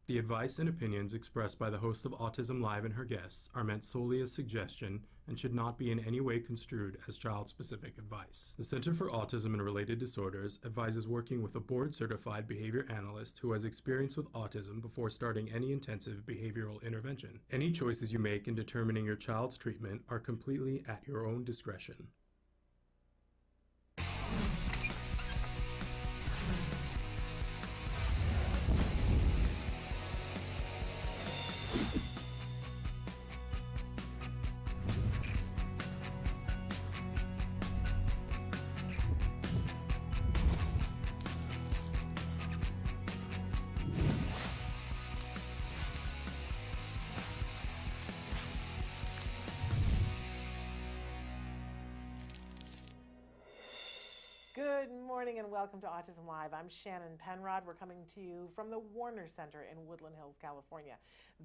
The advice and opinions expressed by the host of Autism Live and her guests are meant solely as suggestion and should not be in any way construed as child-specific advice. The Center for Autism and Related Disorders advises working with a board-certified behavior analyst who has experience with autism before starting any intensive behavioral intervention. Any choices you make in determining your child's treatment are completely at your own discretion. Good morning and welcome to Autism Live. I'm Shannon Penrod. We're coming to you from the Warner Center in Woodland Hills, California.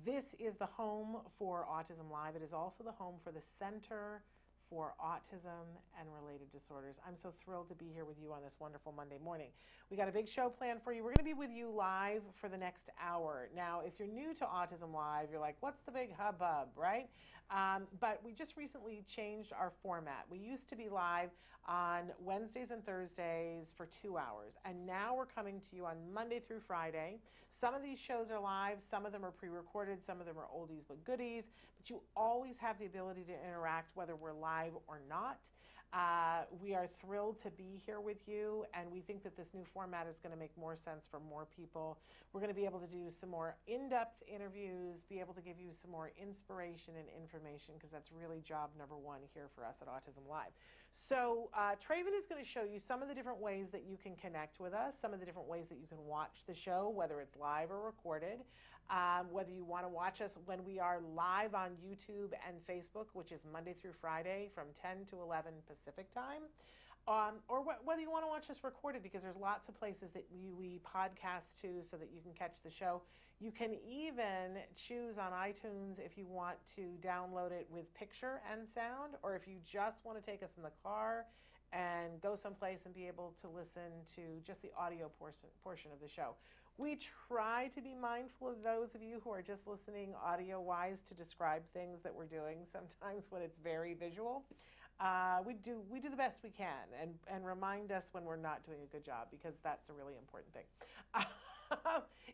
This is the home for Autism Live. It is also the home for the Center for Autism and Related Disorders. I'm so thrilled to be here with you on this wonderful Monday morning. We got a big show planned for you. We're going to be with you live for the next hour. Now, if you're new to Autism Live, you're like, what's the big hubbub, right? But we just recently changed our format. We used to be live on Wednesdays and Thursdays for 2 hours, and now we're coming to you on Monday through Friday. Some of these shows are live, some of them are pre-recorded, some of them are oldies but goodies, but you always have the ability to interact whether we're live or not. We are thrilled to be here with you, and we think that this new format is going to make more sense for more people. We're going to be able to do some more in-depth interviews, be able to give you some more inspiration and information, because that's really job number one here for us at Autism Live. So Traven is going to show you some of the different ways that you can connect with us, some of the different ways that you can watch the show, whether it's live or recorded, whether you want to watch us when we are live on YouTube and Facebook, which is Monday through Friday from 10 to 11 Pacific time, or whether you want to watch us recorded, because there's lots of places that we podcast to so that you can catch the show. You can even choose on iTunes if you want to download it with picture and sound, or if you just want to take us in the car and go someplace and be able to listen to just the audio portion of the show. We try to be mindful of those of you who are just listening audio-wise to describe things that we're doing sometimes when it's very visual. We do the best we can, and remind us when we're not doing a good job, because that's a really important thing.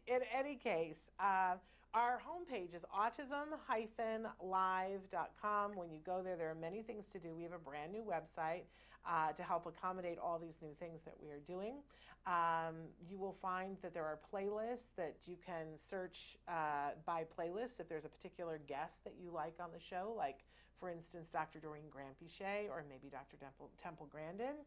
In any case, our homepage is autism-live.com. When you go there, there are many things to do. We have a brand new website to help accommodate all these new things that we are doing. You will find that there are playlists that you can search by playlist if there's a particular guest that you like on the show, like, for instance, Dr. Doreen Granpeesheh or maybe Dr. Temple Grandin.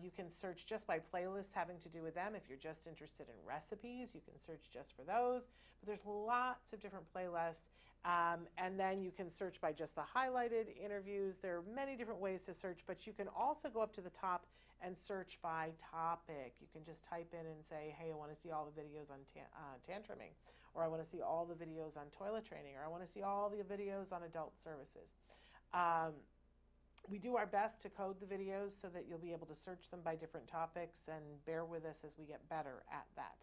You can search just by playlists having to do with them. If you're just interested in recipes, you can search just for those. But there's lots of different playlists. And then you can search by just the highlighted interviews. There are many different ways to search, but you can also go up to the top and search by topic. You can just type in and say, hey, I want to see all the videos on tantruming, or I want to see all the videos on toilet training, or I want to see all the videos on adult services. We do our best to code the videos so that you'll be able to search them by different topics, and bear with us as we get better at that.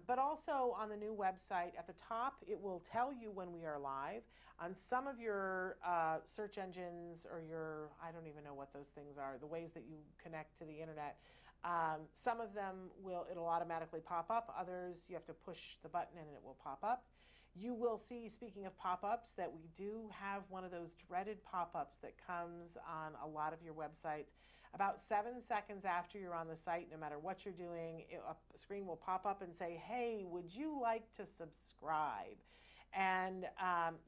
But also on the new website, at the top, it will tell you when we are live. On some of your search engines, or your, I don't even know what those things are, the ways that you connect to the internet, some of them it'll automatically pop up. Others, you have to push the button and it will pop up. You will see, speaking of pop-ups, that we do have one of those dreaded pop-ups that comes on a lot of your websites. About 7 seconds after you're on the site, no matter what you're doing, a screen will pop up and say, hey, would you like to subscribe? And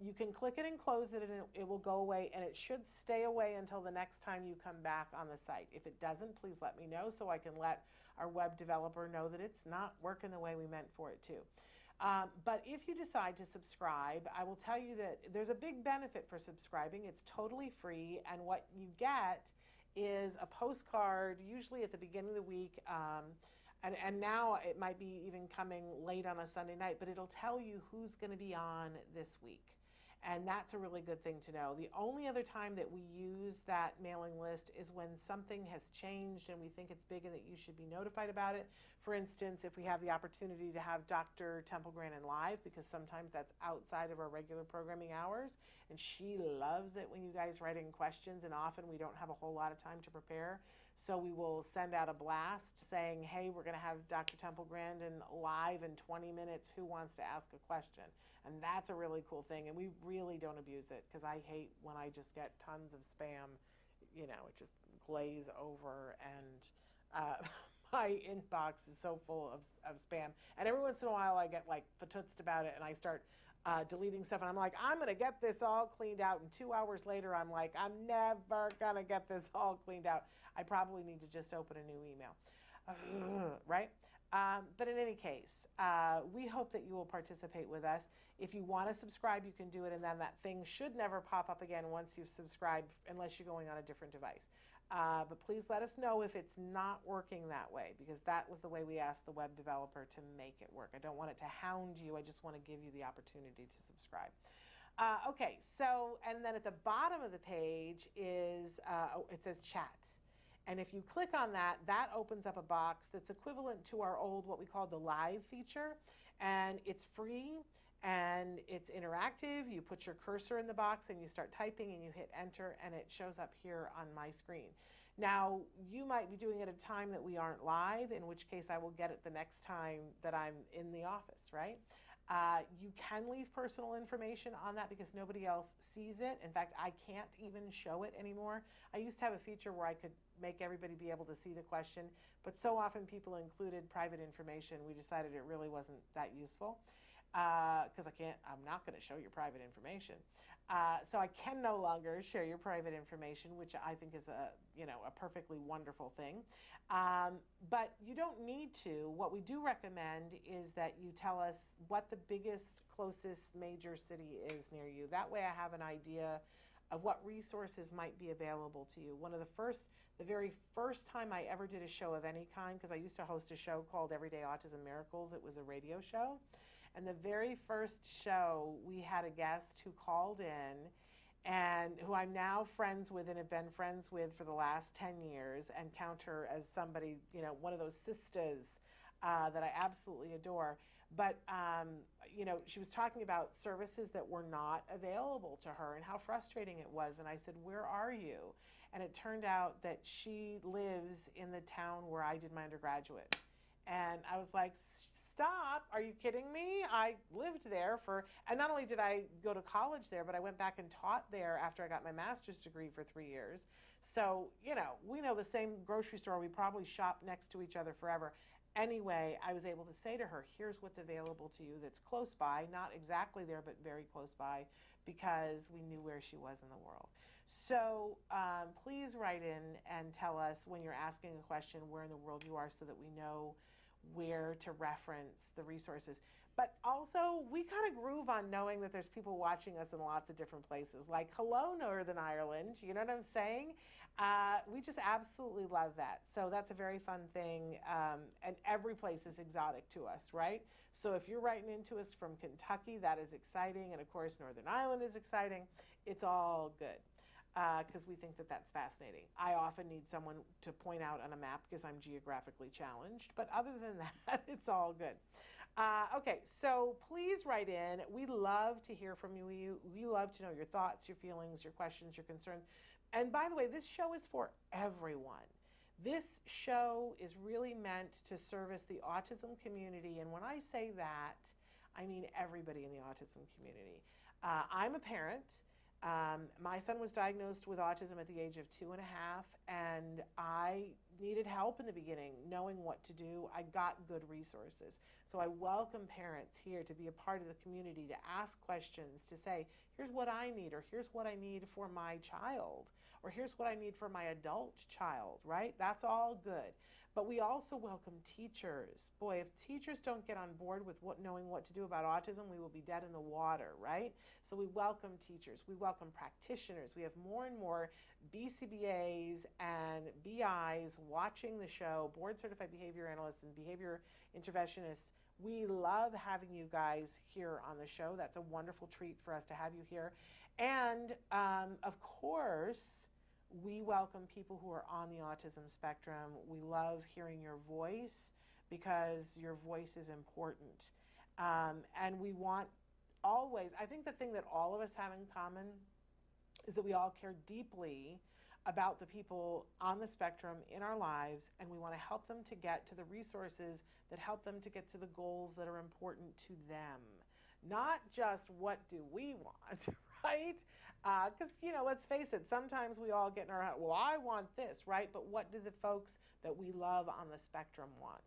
you can click it and close it, and it will go away, and it should stay away until the next time you come back on the site. If it doesn't, please let me know so I can let our web developer know that it's not working the way we meant for it to. But if you decide to subscribe, I will tell you that there's a big benefit for subscribing. It's totally free, and what you get is a postcard, usually at the beginning of the week, and now it might be even coming late on a Sunday night, but it'll tell you who's going to be on this week. And that's a really good thing to know. The only other time that we use that mailing list is when something has changed and we think it's big and that you should be notified about it. For instance, if we have the opportunity to have Dr. Temple Grandin live, because sometimes that's outside of our regular programming hours, and she loves it when you guys write in questions, and often we don't have a whole lot of time to prepare. So we will send out a blast saying, hey, we're going to have Dr. Temple Grandin live in 20 minutes. Who wants to ask a question? And that's a really cool thing. And we really don't abuse it, because I hate when I just get tons of spam. You know, it just glaze over, and my inbox is so full of spam. And every once in a while I get like fatutzed about it, and I start deleting stuff, and I'm like, I'm going to get this all cleaned out. And 2 hours later, I'm like, I'm never going to get this all cleaned out. I probably need to just open a new email, right? But in any case, we hope that you will participate with us. If you want to subscribe, you can do it, and then that thing should never pop up again once you've subscribed, unless you're going on a different device. But please let us know if it's not working that way, because that was the way we asked the web developer to make it work. I don't want it to hound you. I just want to give you the opportunity to subscribe. Okay, so, and then at the bottom of the page is, it says chat. And if you click on that, that opens up a box that's equivalent to our old, what we call the live feature. And it's free and it's interactive. You put your cursor in the box and you start typing and you hit enter, and it shows up here on my screen. Now, you might be doing it at a time that we aren't live, in which case I will get it the next time that I'm in the office, right? You can leave personal information on that because nobody else sees it. In fact, I can't even show it anymore. I used to have a feature where I could make everybody be able to see the question, but so often people included private information, we decided it really wasn't that useful, because I'm not going to show your private information. So I can no longer share your private information, which I think is a perfectly wonderful thing. But you don't need to. What we do recommend is that you tell us what the biggest, closest major city is near you. That way I have an idea of what resources might be available to you. The very first time I ever did a show of any kind, because I used to host a show called Everyday Autism Miracles. It was a radio show. And the very first show, we had a guest who called in, and who I'm now friends with and have been friends with for the last 10 years, and count her as somebody, one of those sisters that I absolutely adore. But, she was talking about services that were not available to her and how frustrating it was. And I said, where are you? And it turned out that she lives in the town where I did my undergraduate. And I was like, stop, are you kidding me? I lived there and not only did I go to college there, but I went back and taught there after I got my master's degree for 3 years. So, we know the same grocery store. We probably shop next to each other forever. Anyway, I was able to say to her, here's what's available to you that's close by, not exactly there, but very close by, because we knew where she was in the world. So please write in and tell us when you're asking a question where in the world you are, so that we know where to reference the resources. But also, we kind of groove on knowing that there's people watching us in lots of different places. Like, hello, Northern Ireland. You know what I'm saying? We just absolutely love that. So that's a very fun thing. And every place is exotic to us, right? So if you're writing into us from Kentucky, that is exciting. And of course, Northern Ireland is exciting. It's all good, because we think that that's fascinating. I often need someone to point out on a map because I'm geographically challenged. But other than that, it's all good. Okay, so please write in. We love to hear from you. We love to know your thoughts, your feelings, your questions, your concerns. And by the way, this show is for everyone. This show is really meant to service the autism community. And when I say that, I mean everybody in the autism community. I'm a parent. My son was diagnosed with autism at the age of 2.5, and I needed help in the beginning knowing what to do. I got good resources. So I welcome parents here to be a part of the community, to ask questions, to say, here's what I need, or here's what I need for my child, or here's what I need for my adult child, right? That's all good. But we also welcome teachers. Boy, if teachers don't get on board with knowing what to do about autism, we will be dead in the water, right? So we welcome teachers. We welcome practitioners. We have more and more BCBAs and BIs watching the show, board certified behavior analysts and behavior interventionists We love having you guys here on the show. That's a wonderful treat for us to have you here. And of course, we welcome people who are on the autism spectrum. We love hearing your voice because your voice is important. And we want always, I think the thing that all of us have in common is that we all care deeply about the people on the spectrum in our lives, and we want to help them to get to the resources that help them to get to the goals that are important to them. Not just what do we want, right? Because, let's face it, sometimes we all get in our head, well, I want this, right? But what do the folks that we love on the spectrum want?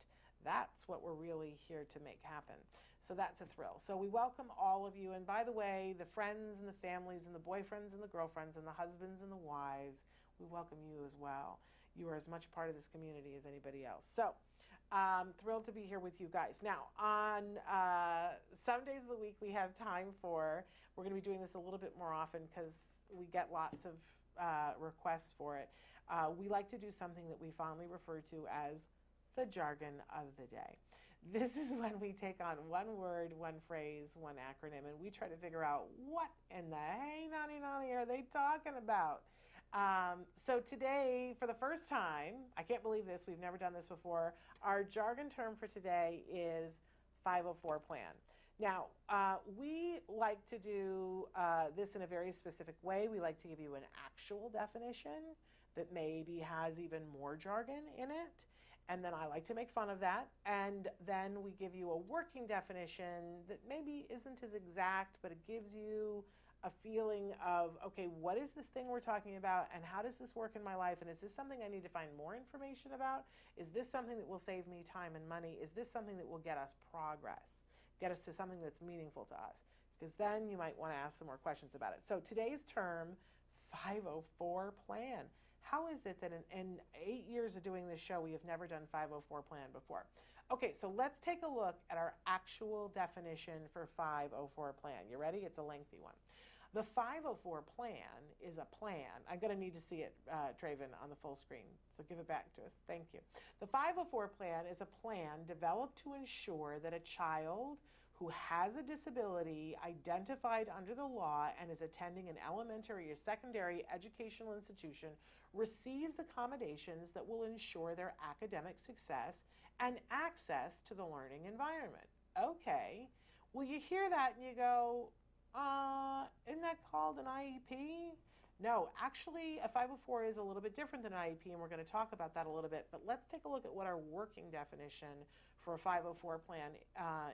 That's what we're really here to make happen. So that's a thrill. So we welcome all of you. And by the way, the friends and the families and the boyfriends and the girlfriends and the husbands and the wives, we welcome you as well. You are as much part of this community as anybody else. So thrilled to be here with you guys. Now, on some days of the week we have time for, we're going to be doing this a little bit more often because we get lots of requests for it. We like to do something that we fondly refer to as the jargon of the day. This is when we take on one word, one phrase, one acronym, and we try to figure out what in the hey nani nani are they talking about. So today, for the first time, I can't believe this, we've never done this before, our jargon term for today is 504 plan. Now, we like to do this in a very specific way. We like to give you an actual definition that maybe has even more jargon in it. And then I like to make fun of that. And then we give you a working definition that maybe isn't as exact, but it gives you a feeling of, okay, what is this thing we're talking about and how does this work in my life? And is this something I need to find more information about? Is this something that will save me time and money? Is this something that will get us progress, get us to something that's meaningful to us? Because then you might want to ask some more questions about it. So today's term, 504 plan. How is it that in 8 years of doing this show, we have never done 504 plan before? Okay, so let's take a look at our actual definition for 504 plan. You ready? It's a lengthy one. The 504 plan is a plan. I'm going to need to see it, Draven, on the full screen, so give it back to us. Thank you. The 504 plan is a plan developed to ensure that a child who has a disability identified under the law and is attending an elementary or secondary educational institution receives accommodations that will ensure their academic success and access to the learning environment. Okay, well, you hear that and you go, isn't that called an IEP? No, actually, a 504 is a little bit different than an IEP, and we're going to talk about that a little bit. But let's take a look at what our working definition for a 504 plan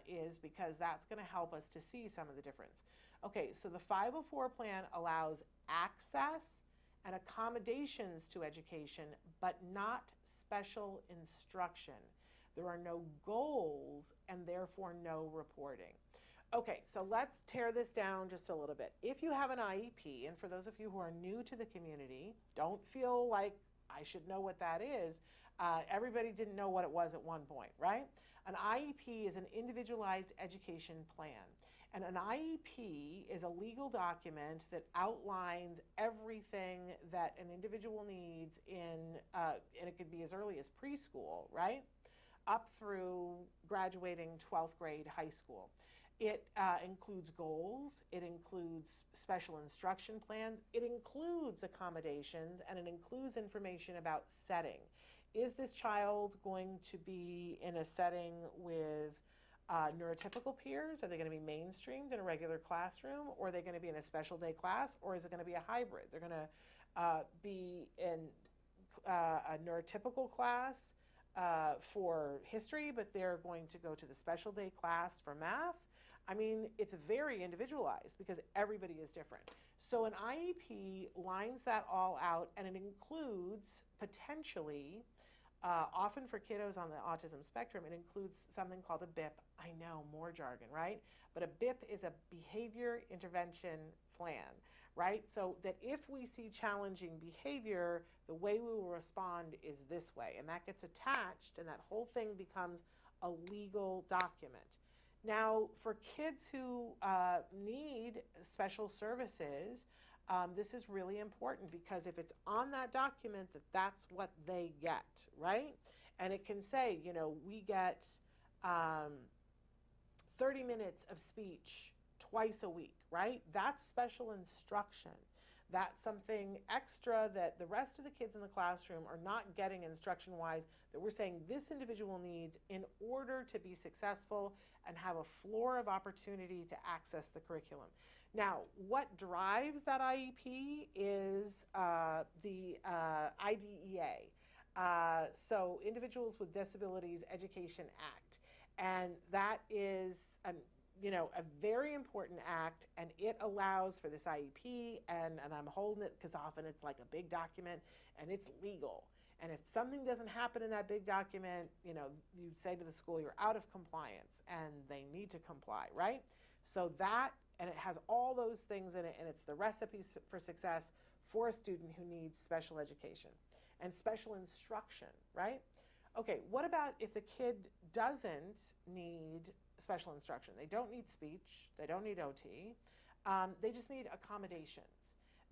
is, because that's going to help us to see some of the difference. Okay, so the 504 plan allows access and accommodations to education, but not special instruction. There are no goals and therefore no reporting. Okay, so let's tear this down just a little bit. If you have an IEP, and for those of you who are new to the community, don't feel like I should know what that is. Everybody didn't know what it was at one point, right? An IEP is an individualized education plan. And an IEP is a legal document that outlines everything that an individual needs in, and it could be as early as preschool, right? Up through graduating 12th grade high school. It includes goals, it includes special instruction plans, it includes accommodations, and it includes information about setting. Is this child going to be in a setting with neurotypical peers? Are they going to be mainstreamed in a regular classroom? Or are they going to be in a special day class? Or is it going to be a hybrid? They're going to be in a neurotypical class for history, but they're going to go to the special day class for math. I mean, it's very individualized because everybody is different. So an IEP lines that all out, and it includes potentially, often for kiddos on the autism spectrum, it includes something called a BIP. I know, more jargon, right? But a BIP is a behavior intervention plan, right? So that if we see challenging behavior, the way we will respond is this way. And that gets attached, and that whole thing becomes a legal document. Now, for kids who need special services, this is really important, because if it's on that document that that's what they get, right? And it can say, you know, we get 30 minutes of speech twice a week, right? That's special instruction. That's something extra that the rest of the kids in the classroom are not getting instruction-wise, that we're saying this individual needs in order to be successful and have a floor of opportunity to access the curriculum. Now, what drives that IEP is the IDEA, so Individuals with Disabilities Education Act. And that is a very important act, and it allows for this IEP, and I'm holding it because often it's like a big document, and it's legal. And if something doesn't happen in that big document, you say to the school, you're out of compliance, and they need to comply, right? So that, and it has all those things in it, and it's the recipe for success for a student who needs special education and special instruction, right? Okay, what about if the kid doesn't need special instruction? They don't need speech, they don't need OT, they just need accommodations.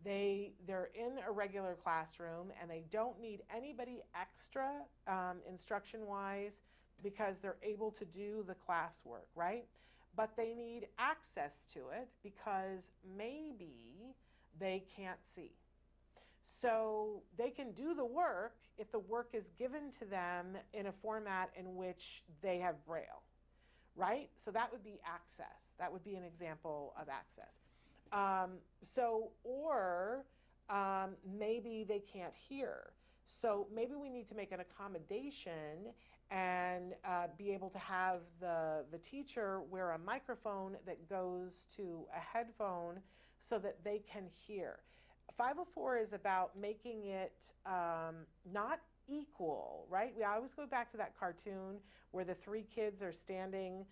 They're in a regular classroom and they don't need anybody extra instruction-wise because they're able to do the classwork, right? But they need access to it because maybe they can't see. So they can do the work if the work is given to them in a format in which they have Braille, right? So that would be access. That would be an example of access. Or maybe they can't hear. So maybe we need to make an accommodation and be able to have the teacher wear a microphone that goes to a headphone so that they can hear. 504 is about making it not equal, right? We always go back to that cartoon where the three kids are standing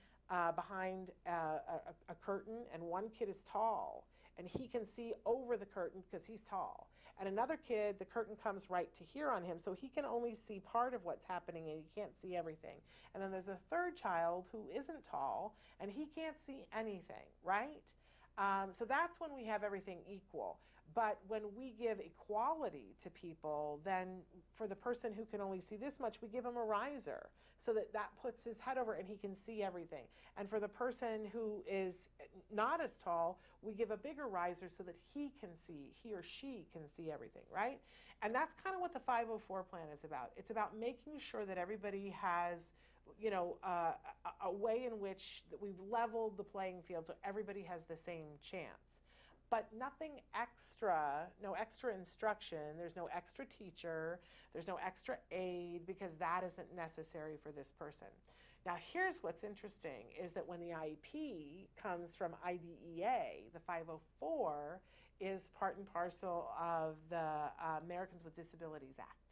behind a curtain, and one kid is tall and he can see over the curtain because he's tall. And another kid, the curtain comes right to here on him, so he can only see part of what's happening and he can't see everything. And then there's a third child who isn't tall and he can't see anything, right? So that's when we have everything equal. But when we give equality to people, then for the person who can only see this much, we give him a riser so that puts his head over and he can see everything. And for the person who is not as tall, we give a bigger riser so that he or she can see everything, right? And that's kind of what the 504 plan is about. It's about making sure that everybody has a way in which we've leveled the playing field so everybody has the same chance. But nothing extra, no extra instruction, there's no extra teacher, there's no extra aid because that isn't necessary for this person. Now here's what's interesting is that when the IEP comes from IDEA, the 504 is part and parcel of the Americans with Disabilities Act.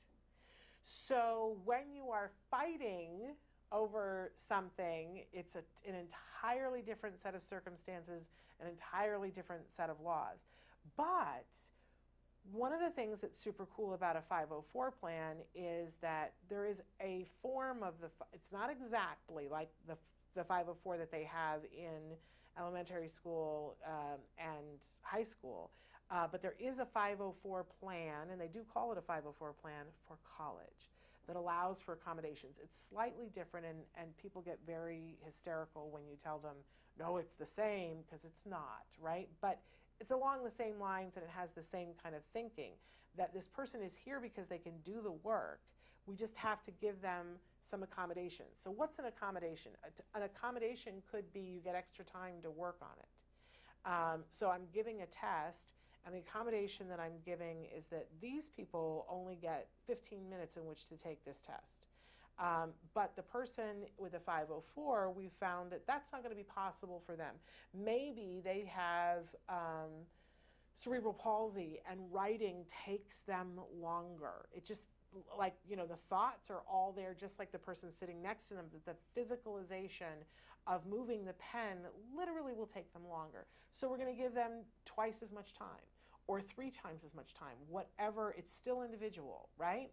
So when you are fighting over something, it's an entirely different set of circumstances, an entirely different set of laws. But one of the things that's super cool about a 504 plan is that there is a form of it's not exactly like the 504 that they have in elementary school and high school, but there is a 504 plan, and they do call it a 504 plan for college, that allows for accommodations. It's slightly different, and people get very hysterical when you tell them, no, it's the same, because it's not, right? But it's along the same lines, and it has the same kind of thinking, that this person is here because they can do the work. We just have to give them some accommodations. So what's an accommodation? An accommodation could be you get extra time to work on it. So I'm giving a test, and the accommodation that I'm giving is that these people only get 15 minutes in which to take this test. But the person with a 504, we found that that's not going to be possible for them. Maybe they have cerebral palsy and writing takes them longer. It just, like, the thoughts are all there, just like the person sitting next to them, that the physicalization of moving the pen literally will take them longer. So we're going to give them twice as much time or 3 times as much time, whatever. It's still individual, right?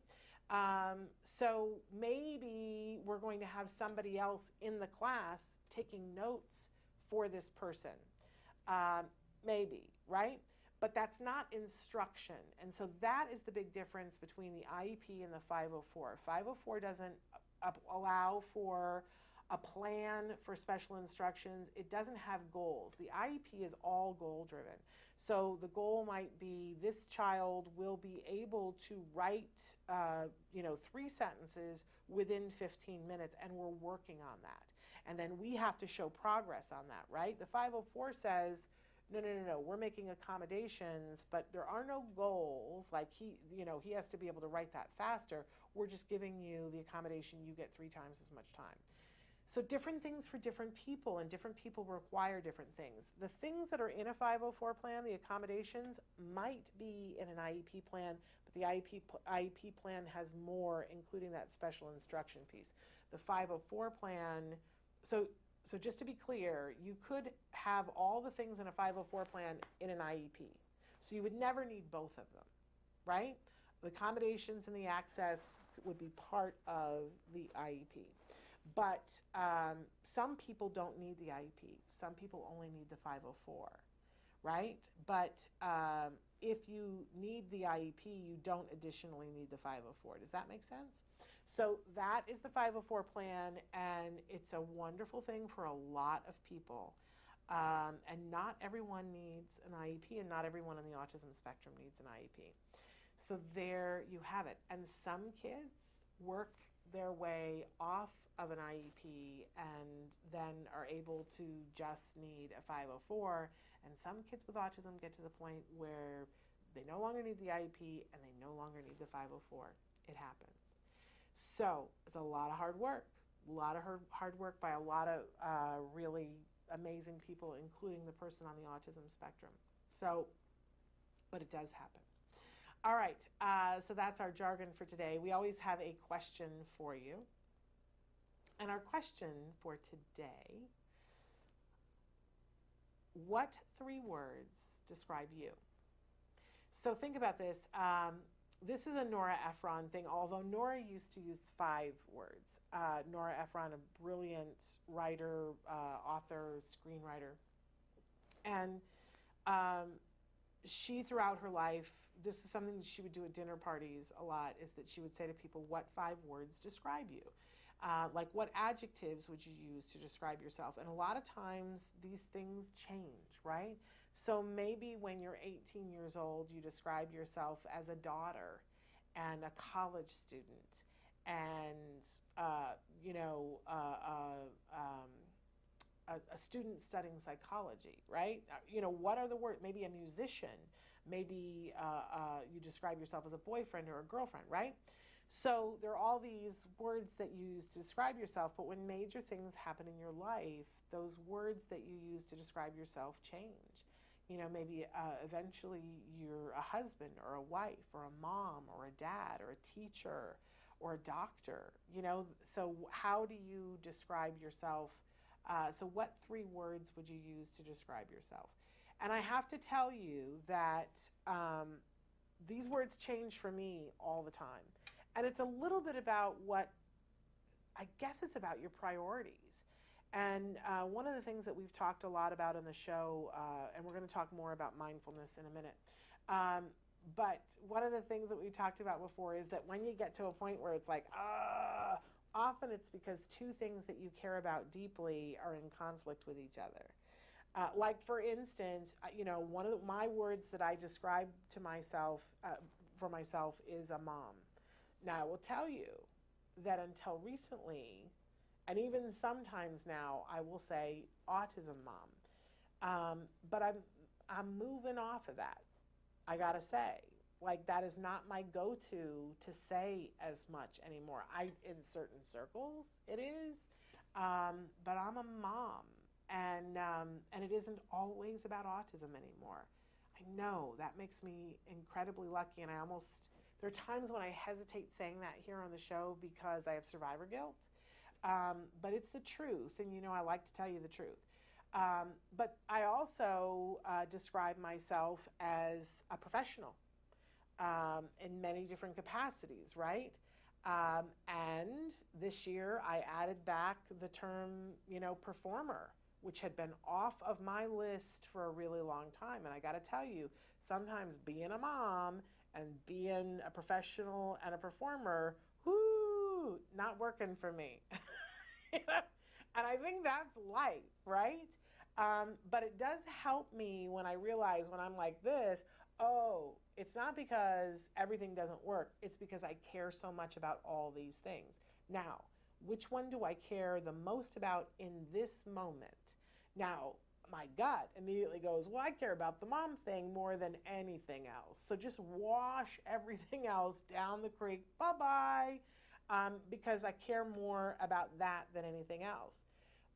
So maybe we're going to have somebody else in the class taking notes for this person, maybe, right? But that's not instruction. And so that is the big difference between the IEP and the 504. 504 doesn't allow for a plan for special instructions. It doesn't have goals. The IEP is all goal driven. So the goal might be this child will be able to write, 3 sentences within 15 minutes, and we're working on that. And then we have to show progress on that, right? The 504 says, no, we're making accommodations, but there are no goals. Like he has to be able to write that faster. We're just giving you the accommodation. You get 3 times as much time. So different things for different people, and different people require different things. The things that are in a 504 plan, the accommodations, might be in an IEP plan, but the IEP plan has more, including that special instruction piece. The 504 plan, so just to be clear, you could have all the things in a 504 plan in an IEP. So you would never need both of them, right? The accommodations and the access would be part of the IEP. But some people don't need the IEP. Some people only need the 504, right? But if you need the IEP, you don't additionally need the 504. Does that make sense? So that is the 504 plan, and it's a wonderful thing for a lot of people. And not everyone needs an IEP, and not everyone on the autism spectrum needs an IEP. So there you have it. And some kids work their way off of an IEP and then are able to just need a 504. And some kids with autism get to the point where they no longer need the IEP and they no longer need the 504. It happens. So it's a lot of hard work, by a lot of really amazing people, including the person on the autism spectrum. So, but it does happen. All right, so that's our jargon for today. We always have a question for you. And our question for today, what 3 words describe you? So think about this. This is a Nora Ephron thing, although Nora used to use 5 words. Nora Ephron, a brilliant writer, author, screenwriter. And she, throughout her life, this is something that she would do at dinner parties a lot, is that she would say to people, what 5 words describe you? Like, what adjectives would you use to describe yourself? And a lot of times these things change, right? So maybe when you're 18 years old, you describe yourself as a daughter and a college student and, a student studying psychology, right? What are the words? Maybe a musician. Maybe you describe yourself as a boyfriend or a girlfriend, right? So there are all these words that you use to describe yourself, but when major things happen in your life, those words that you use to describe yourself change. Maybe eventually you're a husband or a wife or a mom or a dad or a teacher or a doctor, so how do you describe yourself? So what 3 words would you use to describe yourself? And I have to tell you that these words change for me all the time. And it's a little bit about it's about your priorities. And one of the things that we've talked a lot about in the show, and we're going to talk more about mindfulness in a minute, but one of the things that we talked about before is that when you get to a point where it's like, often it's because 2 things that you care about deeply are in conflict with each other. Like, for instance, one of my words that I describe to myself, for myself, is a mom. Now, I will tell you that until recently, and even sometimes now, I will say autism mom. But I'm moving off of that, I gotta say. Like, that is not my go-to to say as much anymore. In certain circles, it is, but I'm a mom. And it isn't always about autism anymore. I know that makes me incredibly lucky, and there are times when I hesitate saying that here on the show because I have survivor guilt, but it's the truth, and I like to tell you the truth. But I also describe myself as a professional in many different capacities, right? And this year I added back the term, performer, which had been off of my list for a really long time. And I got to tell you, sometimes being a mom and being a professional and a performer, not working for me. And I think that's life, right? But it does help me when I realize when I'm like this, oh, it's not because everything doesn't work. It's because I care so much about all these things. Now, which one do I care the most about in this moment? Now, my gut immediately goes, well, I care about the mom thing more than anything else. So just wash everything else down the creek. Bye bye. Because I care more about that than anything else.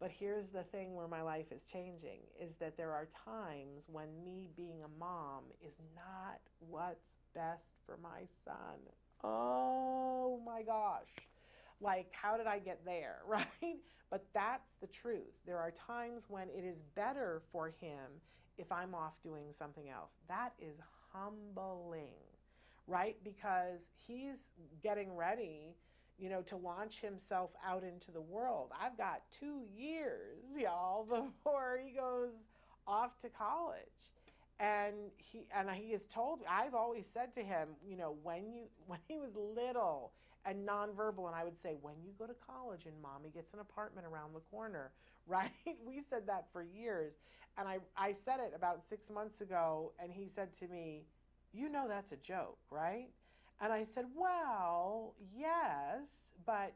But here's the thing where my life is changing is that there are times when me being a mom is not what's best for my son. Oh my gosh. Like, how did I get there, right? But that's the truth. There are times when it is better for him if I'm off doing something else. That is humbling, right? Because he's getting ready, to launch himself out into the world. I've got 2 years, y'all, before he goes off to college. And he has told me, I've always said to him, when he was little and nonverbal, and I would say, when you go to college and mommy gets an apartment around the corner, right? We said that for years. And I said it about 6 months ago, and he said to me, that's a joke, right? And I said, well, yes, but,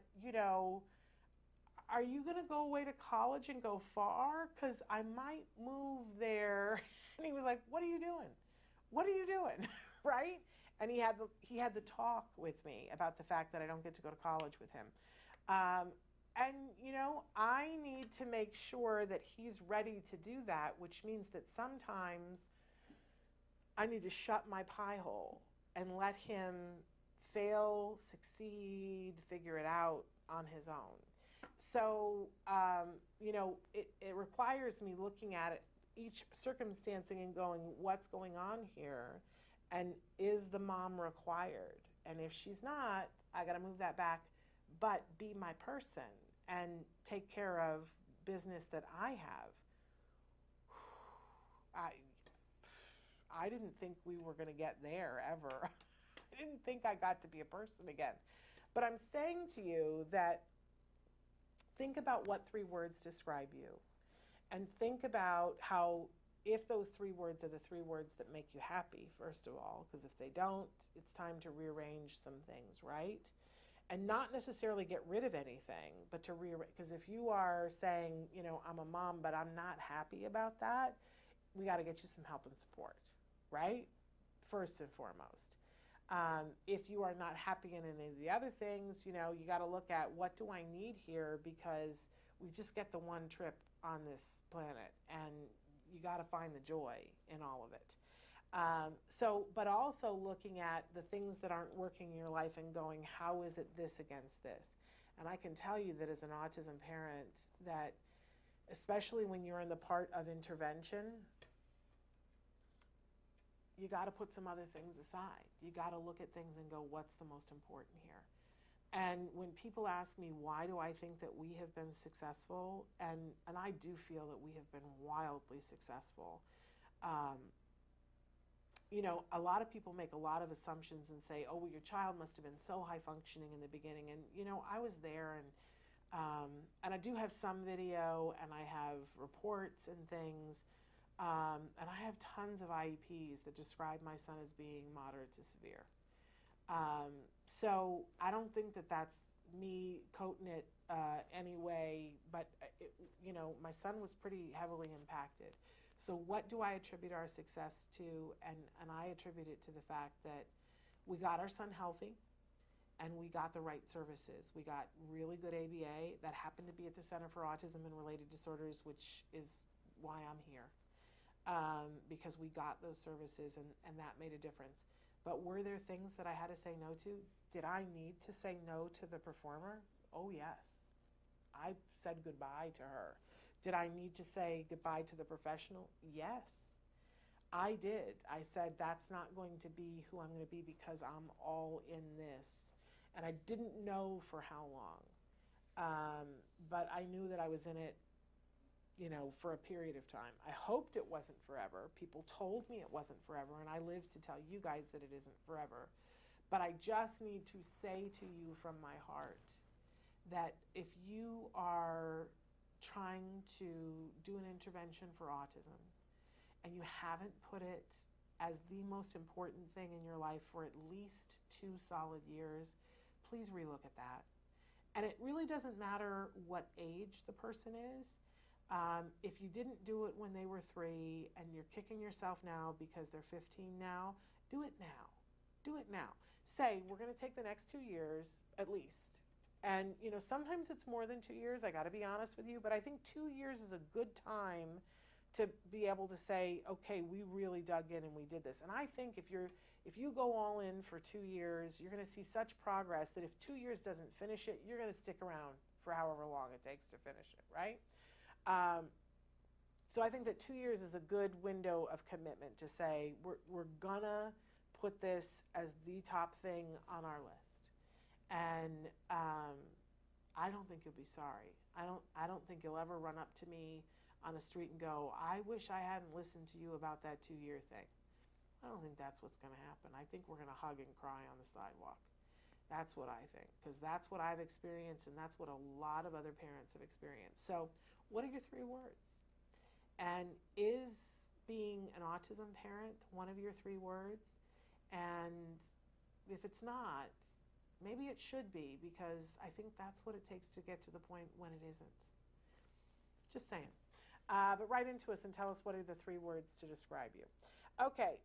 are you going to go away to college and go far? Because I might move there. And he was like, what are you doing? What are you doing? Right? And he had the talk with me about the fact that I don't get to go to college with him. And, I need to make sure that he's ready to do that, which means that sometimes I need to shut my pie hole and let him fail, succeed, figure it out on his own. So, it requires me looking at it, each circumstancing and going, what's going on here? And is the mom required? And if she's not, I got to move that back, but be my person and take care of business that I have. I didn't think we were going to get there ever. I didn't think I got to be a person again. But I'm saying to you that think about what 3 words describe you. And think about how, if those 3 words are the 3 words that make you happy, first of all, because if they don't, it's time to rearrange some things, right? And not necessarily get rid of anything, but to rearrange. Because if you are saying, I'm a mom, but I'm not happy about that, we got to get you some help and support, right? First and foremost. If you are not happy in any of the other things, you got to look at what do I need here, because we just get the one trip on this planet, and you got to find the joy in all of it. But also looking at the things that aren't working in your life and going, how is it this against this? And I can tell you that as an autism parent, that especially when you're in the part of intervention, you got to put some other things aside. You got to look at things and go, what's the most important here? And when people ask me, why do I think that we have been successful? And I do feel that we have been wildly successful. A lot of people make a lot of assumptions and say, oh, well, your child must have been so high functioning in the beginning. And, I was there, and I do have some video, and I have reports and things. And I have tons of IEPs that describe my son as being moderate to severe. So I don't think that that's me coating it anyway, but my son was pretty heavily impacted. So what do I attribute our success to? And I attribute it to the fact that we got our son healthy, and we got the right services. We got really good ABA that happened to be at the Center for Autism and Related Disorders, which is why I'm here. Because we got those services, and that made a difference. But were there things that I had to say no to? Did I need to say no to the performer? Oh, yes. I said goodbye to her. Did I need to say goodbye to the professional? Yes, I did. I said, that's not going to be who I'm going to be, because I'm all in this. And I didn't know for how long. But I knew that I was in it, for a period of time. I hoped it wasn't forever. People told me it wasn't forever, and I live to tell you guys that it isn't forever. But I just need to say to you from my heart that if you are trying to do an intervention for autism and you haven't put it as the most important thing in your life for at least 2 solid years, please relook at that. And it really doesn't matter what age the person is. If you didn't do it when they were 3 and you're kicking yourself now because they're 15 now, do it now. Do it now. Say, we're going to take the next 2 years at least. And, you know, sometimes it's more than 2 years, I got to be honest with you, but I think 2 years is a good time to be able to say, okay, we really dug in and we did this. And I think if you go all in for 2 years, you're going to see such progress that if 2 years doesn't finish it, you're going to stick around for however long it takes to finish it, right? So I think that 2 years is a good window of commitment to say, we're going to put this as the top thing on our list. And I don't think you'll be sorry. I don't think you'll ever run up to me on a street and go, I wish I hadn't listened to you about that 2-year thing. I don't think that's what's going to happen. I think we're going to hug and cry on the sidewalk. That's what I think, because that's what I've experienced, and that's what a lot of other parents have experienced. So what are your 3 words? And is being an autism parent one of your 3 words? And if it's not, maybe it should be, because I think that's what it takes to get to the point when it isn't. Just saying. But write into us and tell us what are the 3 words to describe you. Okay,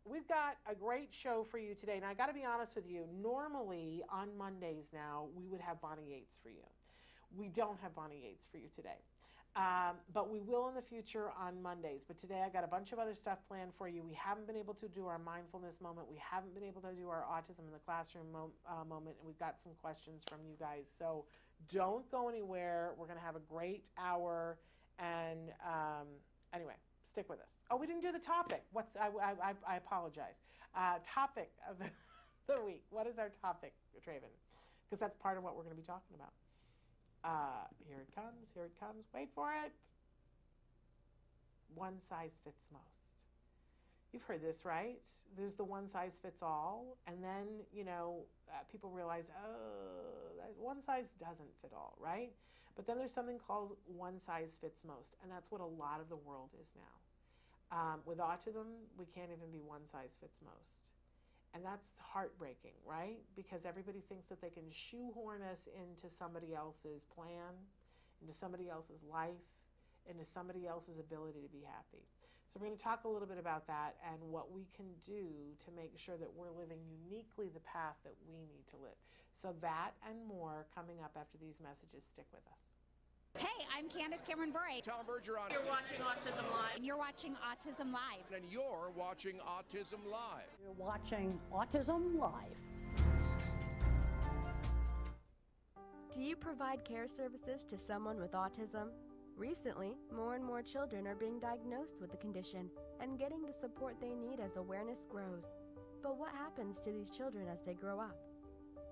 we've got a great show for you today. Now, I got to be honest with you. Normally, on Mondays now, we would have Bonnie Yates for you. We don't have Bonnie Yates for you today. But we will in the future on Mondays. But today I got a bunch of other stuff planned for you. We haven't been able to do our mindfulness moment. We haven't been able to do our autism in the classroom moment. And we've got some questions from you guys. So don't go anywhere. We're going to have a great hour. And anyway, stick with us. Oh, we didn't do the topic. I apologize. Topic of the week. What is our topic, Traven? Because that's part of what we're going to be talking about. Here it comes, here it comes. Wait for it. One size fits most. You've heard this, right? There's the one size fits all. And then, you know, people realize, oh, that one size doesn't fit all, right? But then there's something called one size fits most. And that's what a lot of the world is now. With autism, we can't even be one size fits most. And that's heartbreaking, right? Because everybody thinks that they can shoehorn us into somebody else's plan, into somebody else's life, into somebody else's ability to be happy. So we're going to talk a little bit about that and what we can do to make sure that we're living uniquely the path that we need to live. So that and more coming up after these messages. Stick with us. Hey, I'm Candace Cameron Bure. Tom Bergeron. You're watching Autism Live. And you're watching Autism Live. And you're watching Autism Live. You're watching Autism Live. Do you provide care services to someone with autism? Recently, more and more children are being diagnosed with the condition and getting the support they need as awareness grows. But what happens to these children as they grow up?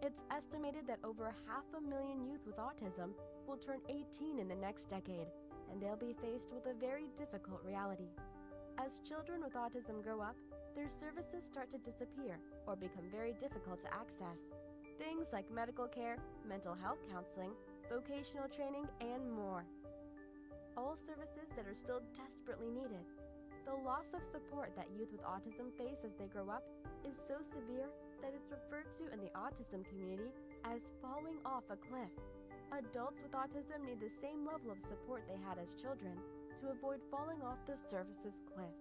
It's estimated that over 500,000 youth with autism will turn 18 in the next decade, and they'll be faced with a very difficult reality. As children with autism grow up, their services start to disappear or become very difficult to access. Things like medical care, mental health counseling, vocational training, and more. All services that are still desperately needed. The loss of support that youth with autism face as they grow up is so severe that it's referred to in the autism community as falling off a cliff. Adults with autism need the same level of support they had as children to avoid falling off the services cliff.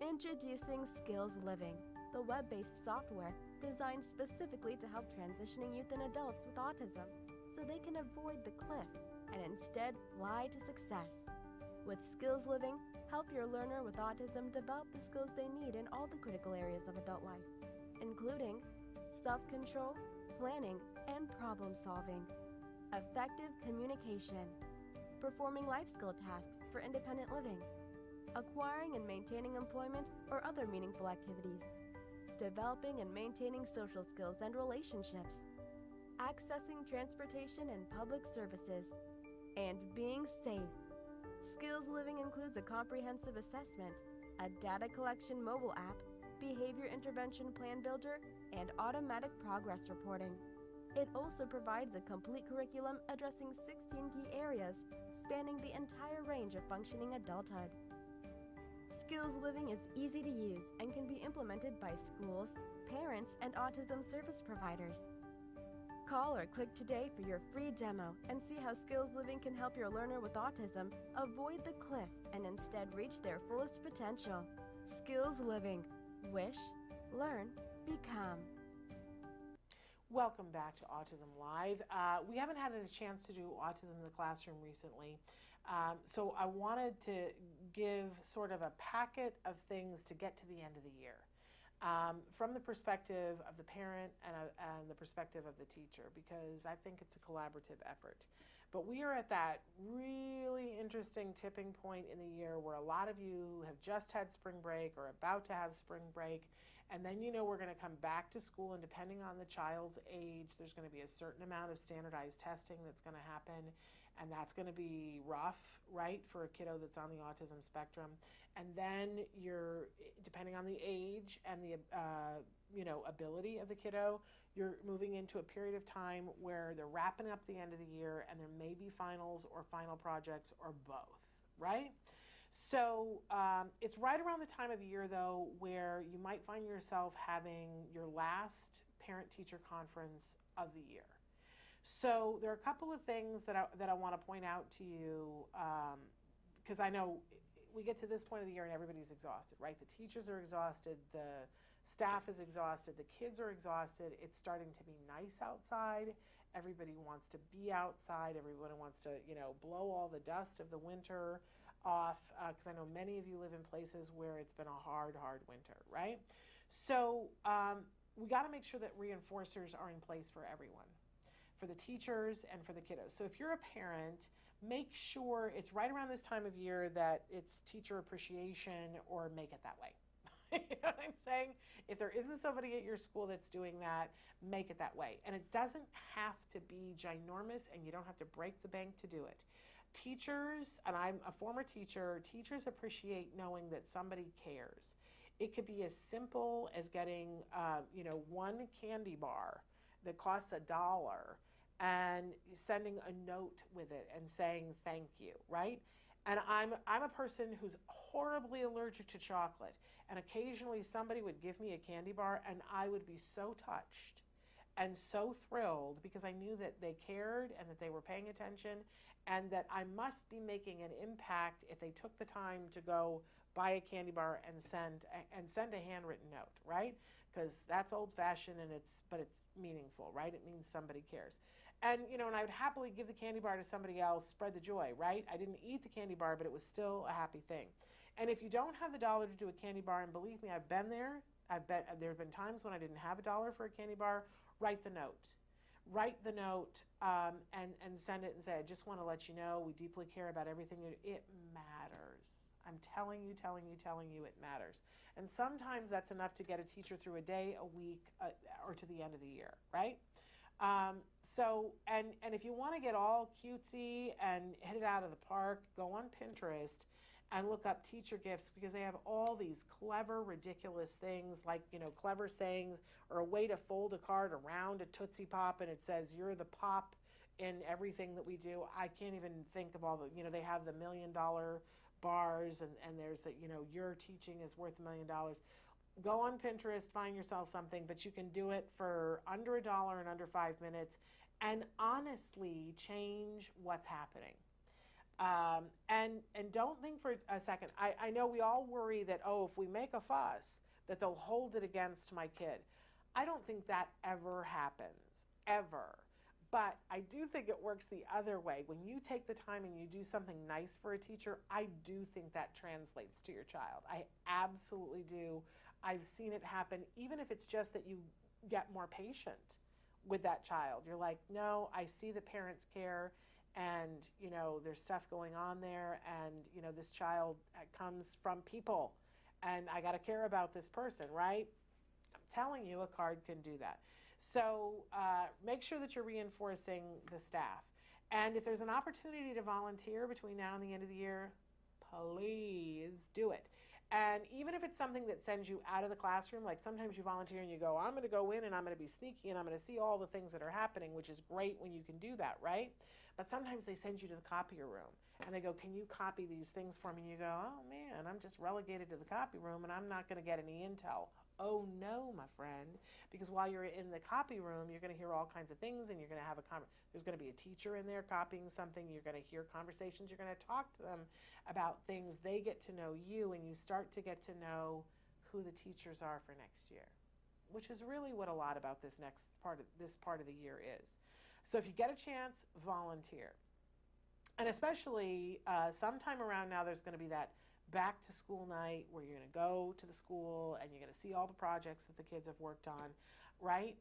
Introducing Skills Living, the web-based software designed specifically to help transitioning youth and adults with autism so they can avoid the cliff and instead fly to success. With Skills Living, help your learner with autism develop the skills they need in all the critical areas of adult life, including self-control, planning, and problem-solving, effective communication, performing life skill tasks for independent living, acquiring and maintaining employment or other meaningful activities, developing and maintaining social skills and relationships, accessing transportation and public services, and being safe. Skills Living includes a comprehensive assessment, a data collection mobile app, behavior intervention plan builder, and automatic progress reporting. It also provides a complete curriculum addressing 16 key areas, spanning the entire range of functioning adulthood. Skills Living is easy to use and can be implemented by schools, parents, and autism service providers. Call or click today for your free demo and see how Skills Living can help your learner with autism avoid the cliff and instead reach their fullest potential. Skills Living. Wish, learn, become. Welcome back to Autism Live. We haven't had a chance to do autism in the classroom recently, so I wanted to give sort of a packet of things to get to the end of the year. From the perspective of the parent and the perspective of the teacher, because I think it's a collaborative effort. But we are at that really interesting tipping point in the year where a lot of you have just had spring break or about to have spring break, and then you know we're going to come back to school, and depending on the child's age, there's going to be a certain amount of standardized testing that's going to happen, and that's going to be rough, right, for a kiddo that's on the autism spectrum. And then you're, depending on the age and the ability of the kiddo, you're moving into a period of time where they're wrapping up the end of the year and there may be finals or final projects or both, right? So it's right around the time of year, though, where you might find yourself having your last parent-teacher conference of the year. So there are a couple of things that I want to point out to you, because I know we get to this point of the year and everybody's exhausted, right? The teachers are exhausted, the staff is exhausted, the kids are exhausted. It's starting to be nice outside. Everybody wants to be outside. Everyone wants to, blow all the dust of the winter off, because I know many of you live in places where it's been a hard winter, right? So we got to make sure that reinforcers are in place for everyone, for the teachers and for the kiddos. So if you're a parent, make sure it's right around this time of year that it's teacher appreciation, or make it that way. You know what I'm saying? If there isn't somebody at your school that's doing that, make it that way. And it doesn't have to be ginormous, and you don't have to break the bank to do it. Teachers, and I'm a former teacher, teachers appreciate knowing that somebody cares. It could be as simple as getting, one candy bar that costs $1 and sending a note with it and saying thank you, right? And I'm a person who's horribly allergic to chocolate, and occasionally somebody would give me a candy bar and I would be so touched and so thrilled because I knew that they cared and that they were paying attention, and that I must be making an impact if they took the time to go buy a candy bar and send a handwritten note, right? Because that's old-fashioned but it's meaningful, right? It means somebody cares. And, and I would happily give the candy bar to somebody else, spread the joy, right? I didn't eat the candy bar, but it was still a happy thing. And if you don't have the dollar to do a candy bar, and believe me, I've been there. There have been times when I didn't have $1 for a candy bar. Write the note. Write the note and send it and say, I just want to let you know we deeply care about everything. It matters. I'm telling you, it matters. And sometimes that's enough to get a teacher through a day, a week, or to the end of the year, right? And if you want to get all cutesy and hit it out of the park, go on Pinterest and look up teacher gifts, because they have all these clever, ridiculous things like, clever sayings, or a way to fold a card around a Tootsie Pop and it says, you're the pop in everything that we do. I can't even think of all the, they have the $1 million bars, and there's a, your teaching is worth $1 million. Go on Pinterest, find yourself something, but you can do it for under $1 in under 5 minutes, and honestly change what's happening. And don't think for a second. I know we all worry that, if we make a fuss, that they'll hold it against my kid. I don't think that ever happens, ever. But I do think it works the other way. When you take the time and you do something nice for a teacher, I do think that translates to your child. I absolutely do. I've seen it happen, even if it's just that you get more patient with that child. You're like, no, I see the parents care, and, there's stuff going on there, and, this child comes from people, and I got to care about this person, right? I'm telling you, a card can do that. So make sure that you're reinforcing the staff. And if there's an opportunity to volunteer between now and the end of the year, please do it. And even if it's something that sends you out of the classroom, like sometimes you volunteer and you go, I'm going to go in and I'm going to be sneaky and I'm going to see all the things that are happening, which is great when you can do that, right? But sometimes they send you to the copier room and they go, can you copy these things for me? And you go, oh man, I'm just relegated to the copy room and I'm not going to get any intel. Oh no, my friend, because while you're in the copy room, you're going to hear all kinds of things and you're going to have there's going to be a teacher in there copying something. You're going to hear conversations. You're going to talk to them about things. They get to know you and you start to get to know who the teachers are for next year, which is really what a lot about this part of the year is. So if you get a chance, volunteer. And especially sometime around now, there's going to be that back to school night where you're going to go to the school and you're going to see all the projects that the kids have worked on, right?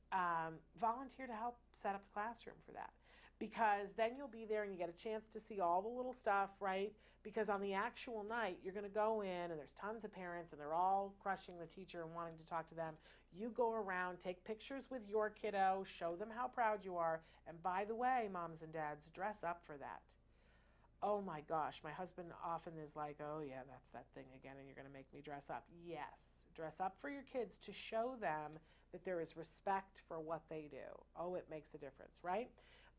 Volunteer to help set up the classroom for that, because then you'll be there and you get a chance to see all the little stuff, right? Because on the actual night, you're going to go in and there's tons of parents and they're all crushing the teacher and wanting to talk to them. You go around, take pictures with your kiddo, show them how proud you are. And by the way, moms and dads, dress up for that. Oh my gosh, my husband often is like, oh yeah, that's that thing again, and you're going to make me dress up. Yes, dress up for your kids to show them that there is respect for what they do. Oh, it makes a difference, right?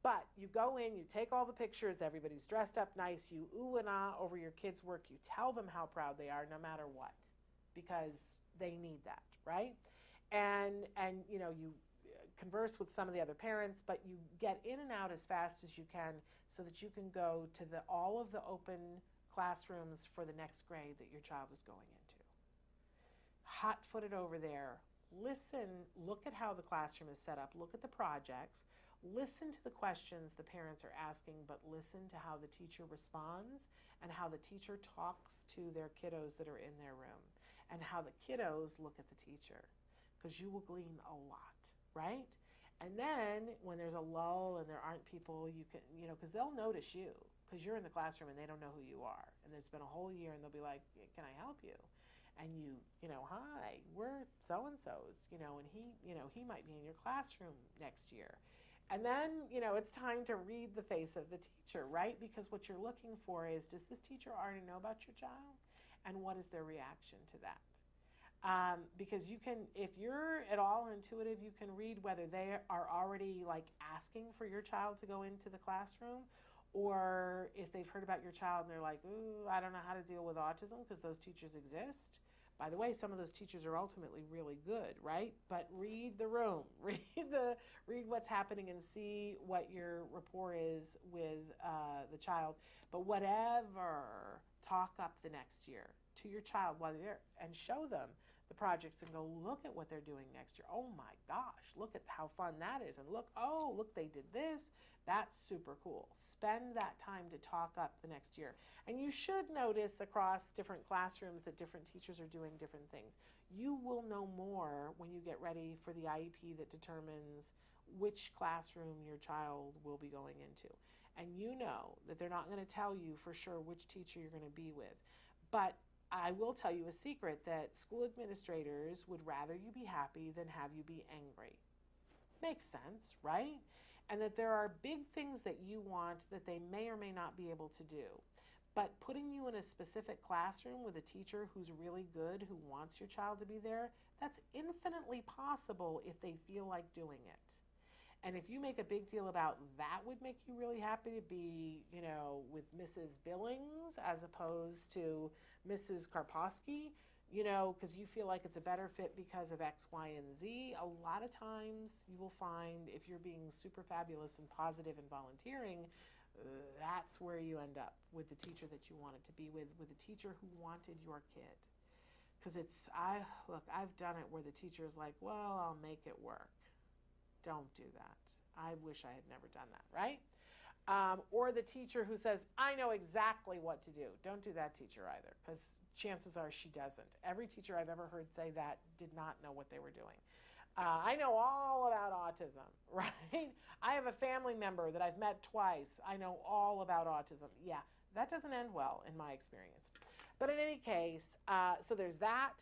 But you go in, you take all the pictures, everybody's dressed up nice, you ooh and ah over your kids' work, you tell them how proud they are no matter what, because they need that, right? And you know, you converse with some of the other parents, but you get in and out as fast as you can so that you can go to all of the open classrooms for the next grade that your child is going into. Hot-footed over there, listen, look at how the classroom is set up, look at the projects, listen to the questions the parents are asking, but listen to how the teacher responds and how the teacher talks to their kiddos that are in their room and how the kiddos look at the teacher, because you will glean a lot, right? And then when there's a lull and there aren't people, you can, you know, because they'll notice you because you're in the classroom and they don't know who you are. And it's been a whole year and they'll be like, can I help you? And you know, hi, we're so-and-so's, you know, and he might be in your classroom next year. And then, you know, it's time to read the face of the teacher, right? Because what you're looking for is, does this teacher already know about your child? And what is their reaction to that? Because you can, if you're at all intuitive, you can read whether they are already like asking for your child to go into the classroom, or if they've heard about your child and they're like, ooh, I don't know how to deal with autism, because those teachers exist. By the way, some of those teachers are ultimately really good, right? But read the room, read what's happening and see what your rapport is with the child. But whatever, talk up the next year to your child while they're there and show them the projects and go, look at what they're doing next year. Oh my gosh, look at how fun that is. And look, oh, look, they did this. That's super cool. Spend that time to talk up the next year. And you should notice across different classrooms that different teachers are doing different things. You will know more when you get ready for the IEP that determines which classroom your child will be going into. And you know that they're not going to tell you for sure which teacher you're going to be with. But I will tell you a secret, that school administrators would rather you be happy than have you be angry. Makes sense, right? And that there are big things that you want that they may or may not be able to do. But putting you in a specific classroom with a teacher who's really good, who wants your child to be there, that's infinitely possible if they feel like doing it. And if you make a big deal about that would make you really happy to be, you know, with Mrs. Billings as opposed to Mrs. Karposky, you know, because you feel like it's a better fit because of X, Y, and Z. A lot of times you will find if you're being super fabulous and positive and volunteering, that's where you end up with the teacher that you wanted to be with the teacher who wanted your kid. Because I've done it where the teacher is like, well, I'll make it work. Don't do that. I wish I had never done that, right? Or the teacher who says, I know exactly what to do. Don't do that teacher either, because chances are she doesn't. Every teacher I've ever heard say that did not know what they were doing. I know all about autism, right? I have a family member that I've met twice. I know all about autism. Yeah, that doesn't end well in my experience. But in any case, so there's that.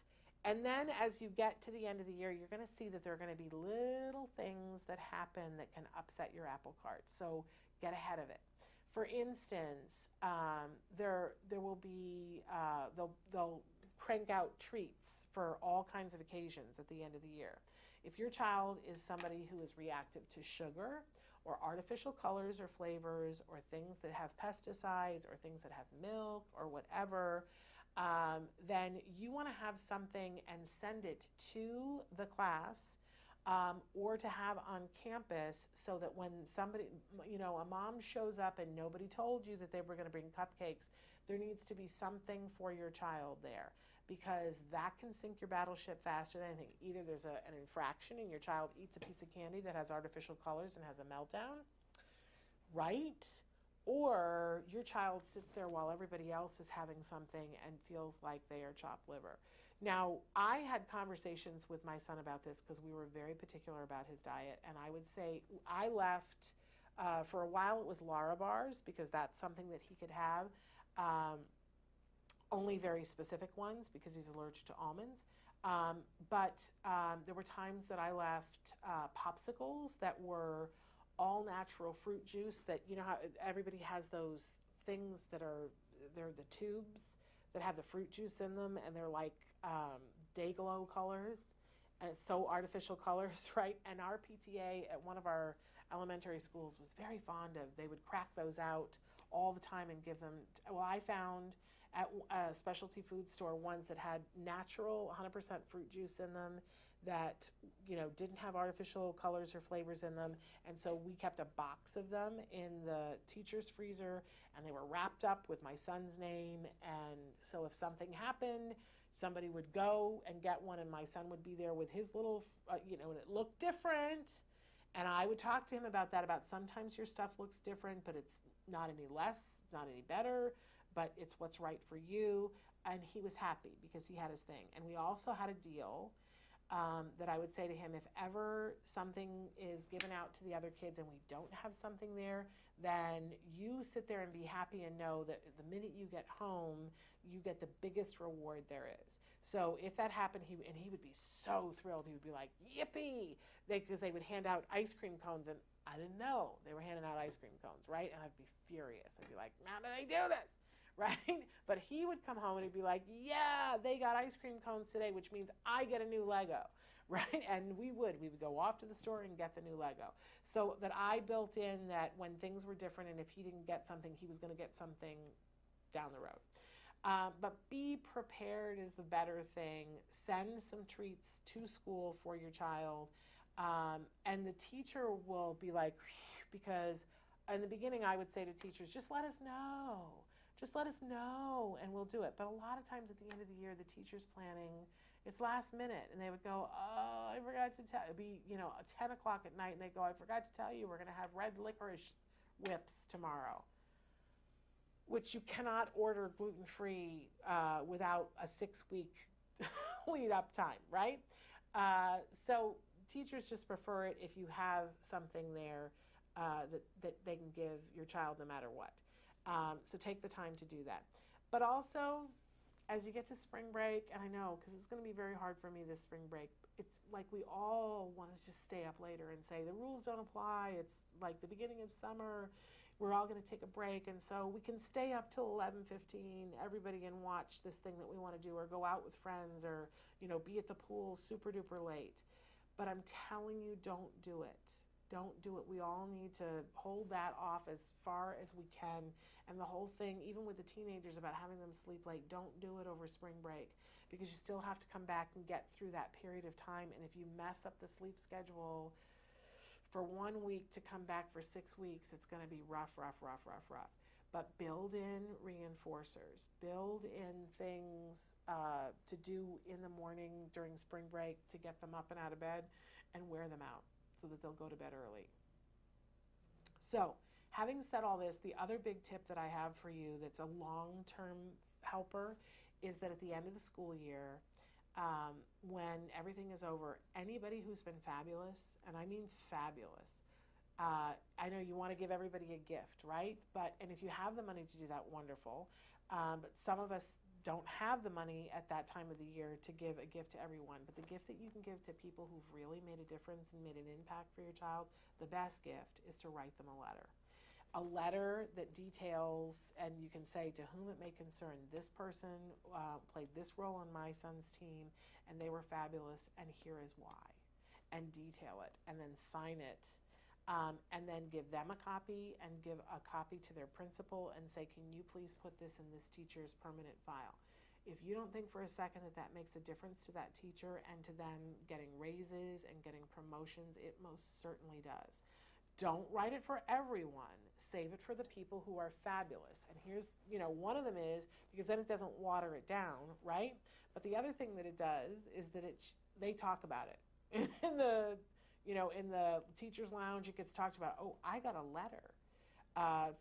And then as you get to the end of the year, you're going to see that there are going to be little things that happen that can upset your apple cart. So get ahead of it. For instance, there will be, they'll crank out treats for all kinds of occasions at the end of the year. If your child is somebody who is reactive to sugar or artificial colors or flavors or things that have pesticides or things that have milk or whatever, then you want to have something and send it to the class or to have on campus so that when somebody, a mom shows up and nobody told you that they were going to bring cupcakes, there needs to be something for your child there, because that can sink your battleship faster than anything. Either there's an infraction and your child eats a piece of candy that has artificial colors and has a meltdown, right? Or your child sits there while everybody else is having something and feels like they are chopped liver. Now, I had conversations with my son about this because we were very particular about his diet, and I would say I left, for a while it was Lara bars because that's something that he could have. Only very specific ones because he's allergic to almonds. But there were times that I left popsicles that were all natural fruit juice that, how everybody has those things that they're the tubes that have the fruit juice in them, and they're like day glow colors, and it's so artificial colors, right? And our PTA at one of our elementary schools was very fond of, they would crack those out all the time and give them, I found at a specialty food store ones that had natural 100% fruit juice in them that didn't have artificial colors or flavors in them, and so we kept a box of them in the teacher's freezer, and they were wrapped up with my son's name, and so if something happened, somebody would go and get one, and my son would be there with his little, and it looked different, and I would talk to him about that, about sometimes your stuff looks different, but it's not any less, it's not any better, but it's what's right for you. And he was happy because he had his thing. And we also had a deal that I would say to him, if ever something is given out to the other kids and we don't have something there, then you sit there and be happy and know that the minute you get home, you get the biggest reward there is. So if that happened, he would be so thrilled. He would be like, yippee, because they would hand out ice cream cones, and I didn't know they were handing out ice cream cones, right? And I'd be furious. I'd be like, how do they do this? Right? But he would come home and he'd be like, yeah, they got ice cream cones today, which means I get a new Lego, right? And we would go off to the store and get the new Lego. So that I built in that when things were different and if he didn't get something, he was going to get something down the road. But be prepared is the better thing. Send some treats to school for your child. And the teacher will be like, because in the beginning I would say to teachers, just let us know. Just let us know and we'll do it. But a lot of times at the end of the year, the teacher's planning, it's last minute, and they would go, oh, I forgot to tell, it'd be, 10 o'clock at night, and they go, I forgot to tell you, we're going to have red licorice whips tomorrow, which you cannot order gluten-free without a 6-week lead-up time, right? So teachers just prefer it if you have something there that they can give your child no matter what. So take the time to do that. But also, as you get to spring break, and I know, because it's going to be very hard for me this spring break, it's like we all want to just stay up later and say, the rules don't apply, it's like the beginning of summer, we're all going to take a break, and so we can stay up till 11:15, everybody can watch this thing that we want to do, or go out with friends, or, be at the pool super duper late. But I'm telling you, don't do it. Don't do it. We all need to hold that off as far as we can. And the whole thing, even with the teenagers, about having them sleep late, don't do it over spring break, because you still have to come back and get through that period of time. And if you mess up the sleep schedule for 1 week to come back for 6 weeks, it's going to be rough. But build in reinforcers. Build in things to do in the morning during spring break to get them up and out of bed, and wear them out so that they'll go to bed early. So, having said all this, the other big tip that I have for you that's a long-term helper is that at the end of the school year, when everything is over, anybody who's been fabulous, and I mean fabulous, I know you want to give everybody a gift, right? And if you have the money to do that, wonderful. But some of us don't have the money at that time of the year to give a gift to everyone. But the gift that you can give to people who've really made a difference and made an impact for your child, the best gift is to write them a letter. a letter that details, and you can say, to whom it may concern, this person played this role on my son's team, and they were fabulous, and here is why, and detail it, and then sign it, and then give them a copy, and give a copy to their principal, and say, can you please put this in this teacher's permanent file? If you don't think for a second that that makes a difference to that teacher and to them getting raises and getting promotions, it most certainly does. Don't write it for everyone. Save it for the people who are fabulous. And here's, one of them is, because then it doesn't water it down, right? But the other thing that it does is that they talk about it. In the, in the teacher's lounge, it gets talked about, oh, I got a letter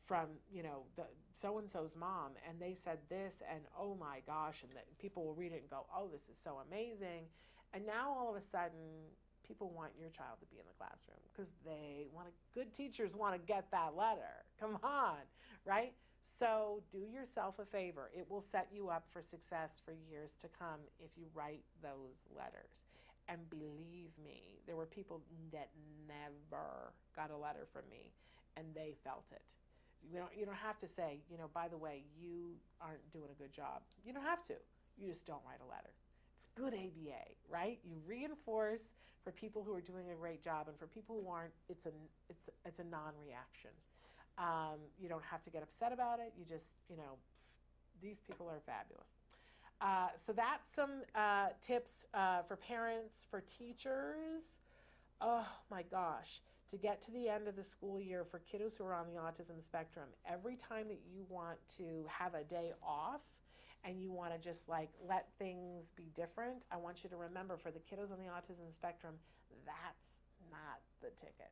from, the so-and-so's mom, and they said this, and oh my gosh, and people will read it and go, oh, this is so amazing. And now all of a sudden, people want your child to be in the classroom because good teachers want to get that letter. Come on, right? So do yourself a favor. It will set you up for success for years to come if you write those letters. And believe me, there were people that never got a letter from me, and they felt it. You don't have to say, by the way, you aren't doing a good job. You don't have to. You just don't write a letter. It's good ABA, right? You reinforce for people who are doing a great job, and for people who aren't, it's a non-reaction. You don't have to get upset about it. You just, these people are fabulous. So that's some tips for parents, for teachers. Oh my gosh. To get to the end of the school year for kiddos who are on the autism spectrum, every time that you want to have a day off and you want to just let things be different, I want you to remember, for the kiddos on the autism spectrum, that's not the ticket.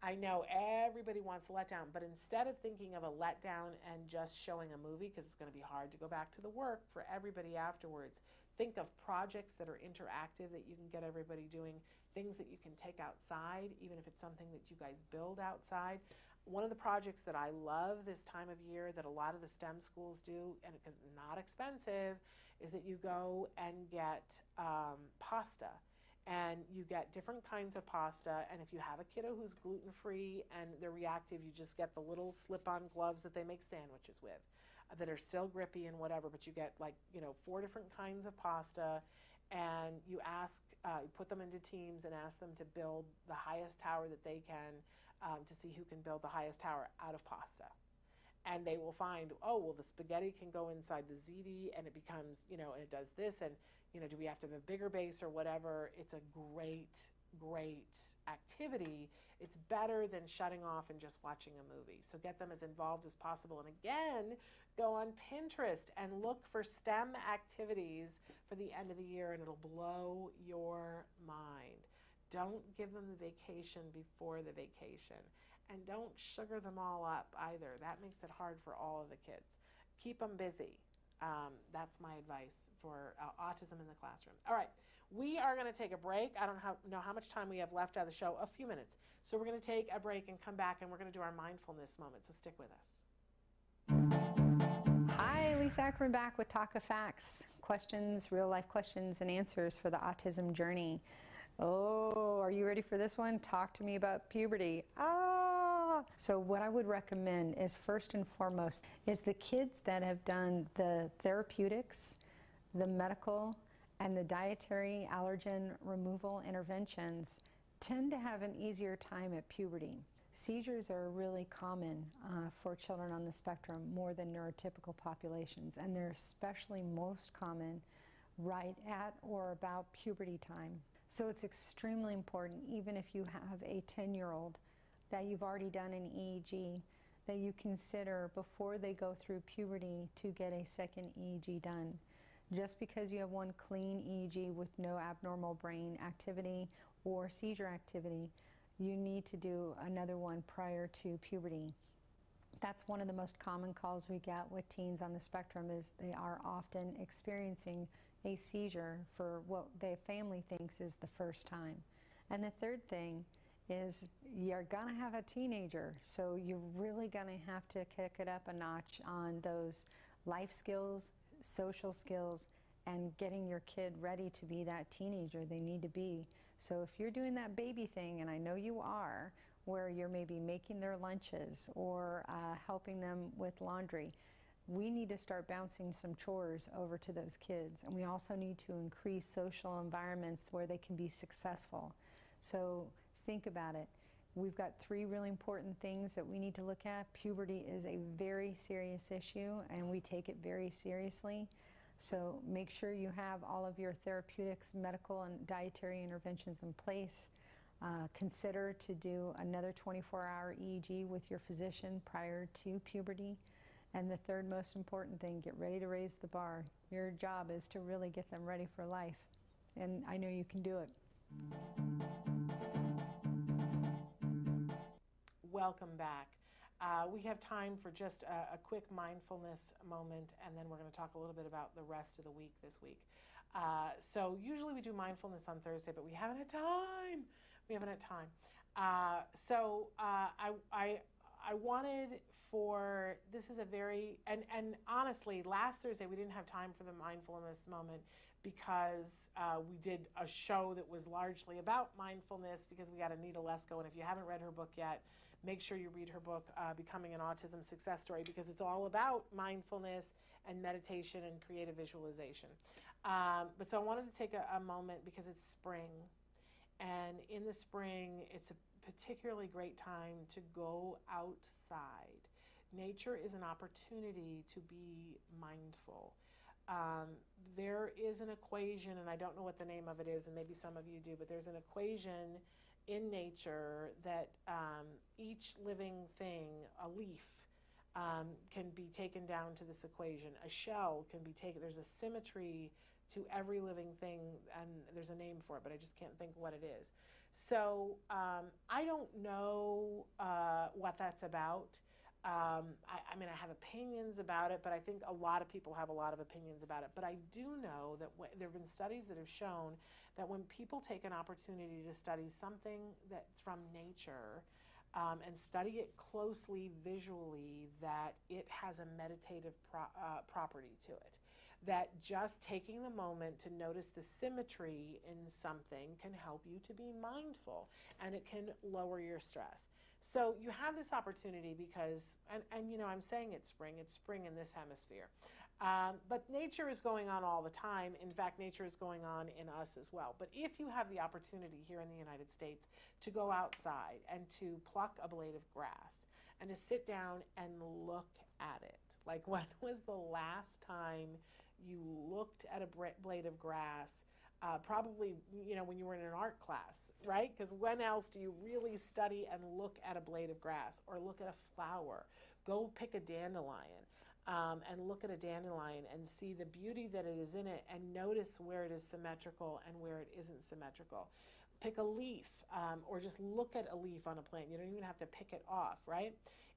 I know everybody wants a letdown, but instead of thinking of a letdown and just showing a movie, because it's going to be hard to go back to the work for everybody afterwards, think of projects that are interactive that you can get everybody doing, things that you can take outside, even if it's something that you guys build outside. One of the projects that I love this time of year that a lot of the STEM schools do, and because it's not expensive, is that you go and get pasta. And you get different kinds of pasta, and if you have a kiddo who's gluten-free and they're reactive, you just get the little slip-on gloves that they make sandwiches with that are still grippy and whatever, but you get 4 different kinds of pasta, and you put them into teams and ask them to build the highest tower that they can to see who can build the highest tower out of pasta. And they will find, oh, well, the spaghetti can go inside the ziti, and it becomes, and it does this, and, do we have to have a bigger base or whatever? It's a great, great activity. It's better than shutting off and just watching a movie. So get them as involved as possible. And again, go on Pinterest and look for STEM activities for the end of the year, and it'll blow your mind. Don't give them the vacation before the vacation. And don't sugar them all up either. That makes it hard for all of the kids. Keep them busy. That's my advice for autism in the classroom. All right, we are going to take a break. I don't know how much time we have left out of the show, a few minutes. So we're going to take a break and come back, and we're going to do our mindfulness moment. So stick with us. Hi, Lisa Ackerman back with Talk of Facts. Questions, real life questions and answers for the autism journey. Oh, are you ready for this one? Talk to me about puberty. So what I would recommend is, first and foremost, is the kids that have done the therapeutics, the medical, and the dietary allergen removal interventions tend to have an easier time at puberty. Seizures are really common for children on the spectrum, more than neurotypical populations, and they're especially most common right at or about puberty time. So it's extremely important, even if you have a 10-year-old, that you've already done an EEG, that you consider before they go through puberty to get a second EEG done. Just because you have one clean EEG with no abnormal brain activity or seizure activity, you need to do another one prior to puberty. That's one of the most common calls we get with teens on the spectrum, is they are often experiencing a seizure for what their family thinks is the first time. And the third thing is, you're gonna have a teenager, so you're really gonna have to kick it up a notch on those life skills, social skills, and getting your kid ready to be that teenager they need to be. So if you're doing that baby thing, and I know you are, where you're maybe making their lunches or helping them with laundry. We need to start bouncing some chores over to those kids, and we also need to increase social environments where they can be successful. So think about it. We've got 3 really important things that we need to look at. Puberty is a very serious issue, and we take it very seriously. So make sure you have all of your therapeutics, medical, and dietary interventions in place. Consider to do another 24-hour EEG with your physician prior to puberty. And the third most important thing, get ready to raise the bar. Your job is to really get them ready for life. And I know you can do it. Welcome back. We have time for just a quick mindfulness moment, and then we're going to talk a little bit about the rest of the week this week. So usually we do mindfulness on Thursday, but we haven't had time. We haven't had time. I wanted for, this is a very, and honestly, last Thursday we didn't have time for the mindfulness moment because we did a show that was largely about mindfulness because we got Anita Lesko, and if you haven't read her book yet, make sure you read her book, Becoming an Autism Success Story, because it's all about mindfulness and meditation and creative visualization. But so I wanted to take a moment because it's spring, and in the spring, it's a particularly great time to go outside. Nature is an opportunity to be mindful. There is an equation, and I don't know what the name of it is, and maybe some of you do, but there's an equation in nature that each living thing, a leaf, can be taken down to this equation. A shell can be taken, there's a symmetry to every living thing, and there's a name for it, but I just can't think what it is. So I don't know what that's about. I mean, I have opinions about it, but I think a lot of people have a lot of opinions about it. But I do know that there have been studies that have shown that when people take an opportunity to study something that's from nature and study it closely visually, that it has a meditative property to it. That just taking the moment to notice the symmetry in something can help you to be mindful, and it can lower your stress. So you have this opportunity because, and you know, I'm saying it's spring in this hemisphere. But nature is going on all the time. In fact, nature is going on in us as well. But if you have the opportunity here in the United States to go outside and to pluck a blade of grass and to sit down and look at it, like when was the last time you looked at a blade of grass? Probably, you know, when you were in an art class, right? Because when else do you really study and look at a blade of grass or look at a flower? Go pick a dandelion and look at a dandelion and see the beauty that it is in it and notice where it is symmetrical and where it isn't symmetrical. Pick a leaf or just look at a leaf on a plant. You don't even have to pick it off, right?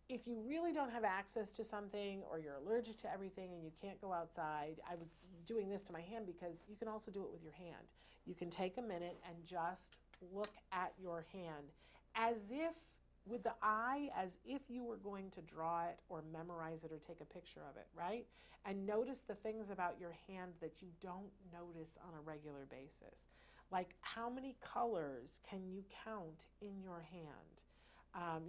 If you really don't have access to something or you're allergic to everything and you can't go outside, I was doing this to my hand because you can also do it with your hand. You can take a minute and just look at your hand as if, with the eye, as if you were going to draw it or memorize it or take a picture of it, right? And notice the things about your hand that you don't notice on a regular basis. Like, how many colors can you count in your hand?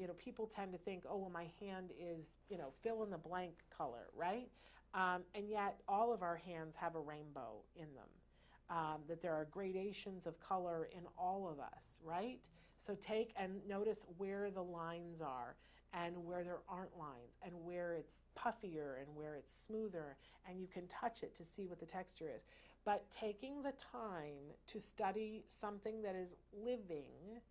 You know, people tend to think, oh, well, my hand is, you know, fill in the blank color, right? And yet all of our hands have a rainbow in them, that there are gradations of color in all of us, right? So take and notice where the lines are and where there aren't lines and where it's puffier and where it's smoother, and you can touch it to see what the texture is. But taking the time to study something that is living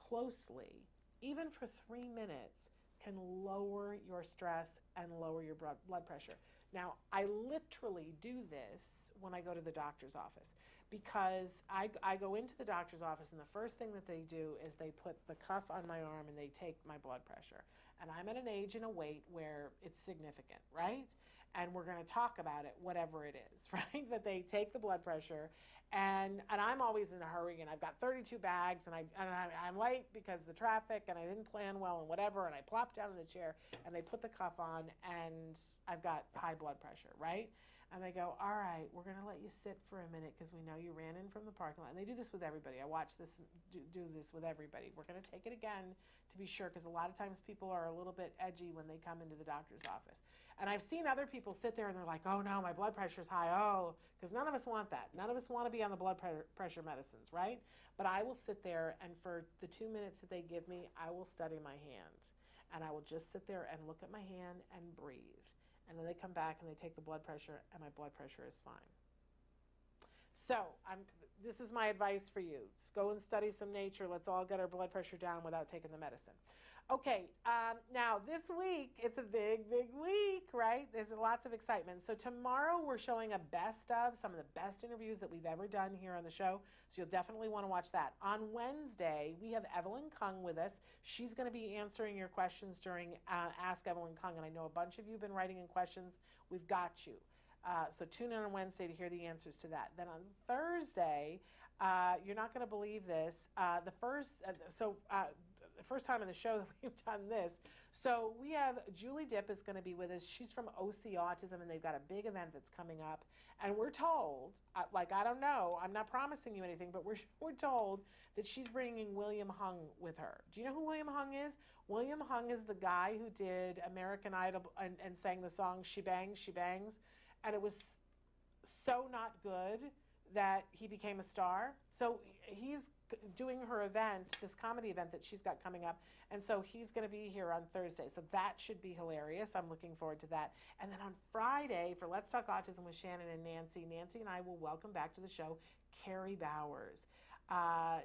closely, even for 3 minutes, can lower your stress and lower your blood pressure. Now, I literally do this when I go to the doctor's office because I go into the doctor's office and the first thing that they do is they put the cuff on my arm and they take my blood pressure. And I'm at an age and a weight where it's significant, right? And we're going to talk about it, whatever it is, right? But they take the blood pressure, and I'm always in a hurry, and I've got 32 bags, and I'm late because of the traffic, and I didn't plan well, and whatever, and I plop down in the chair, and they put the cuff on, and I've got high blood pressure, right? And they go, all right, we're going to let you sit for a minute because we know you ran in from the parking lot. And they do this with everybody. I watch this do this with everybody. We're going to take it again to be sure, because a lot of times people are a little bit edgy when they come into the doctor's office. And I've seen other people sit there and they're like, oh no, my blood pressure's high. Oh, because none of us want that. None of us want to be on the blood pressure medicines, right? But I will sit there, and for the 2 minutes that they give me, I will study my hand. And I will just sit there and look at my hand and breathe. And then they come back and they take the blood pressure, and my blood pressure is fine. So this is my advice for you. Just go and study some nature. Let's all get our blood pressure down without taking the medicine. Okay, now this week, it's a big, big week, right? There's lots of excitement. So tomorrow we're showing a best of some of the best interviews that we've ever done here on the show. So you'll definitely want to watch that. On Wednesday, we have Evelyn Kung with us. She's going to be answering your questions during Ask Evelyn Kung. And I know a bunch of you have been writing in questions. We've got you. So tune in on Wednesday to hear the answers to that. Then on Thursday, you're not going to believe this. The first time in the show that we've done this. So we have Julie Dipp is going to be with us. She's from OC Autism, and they've got a big event that's coming up. And we're told, I don't know, I'm not promising you anything, but we're told that she's bringing William Hung with her. Do you know who William Hung is? William Hung is the guy who did American Idol and sang the song She Bangs, She Bangs. And it was so not good that he became a star. So he's doing her event, this comedy event that she's got coming up, and so he's going to be here on Thursday. So that should be hilarious. I'm looking forward to that. And then on Friday, for Let's Talk Autism with Shannon and Nancy and I will welcome back to the show Carrie Bowers.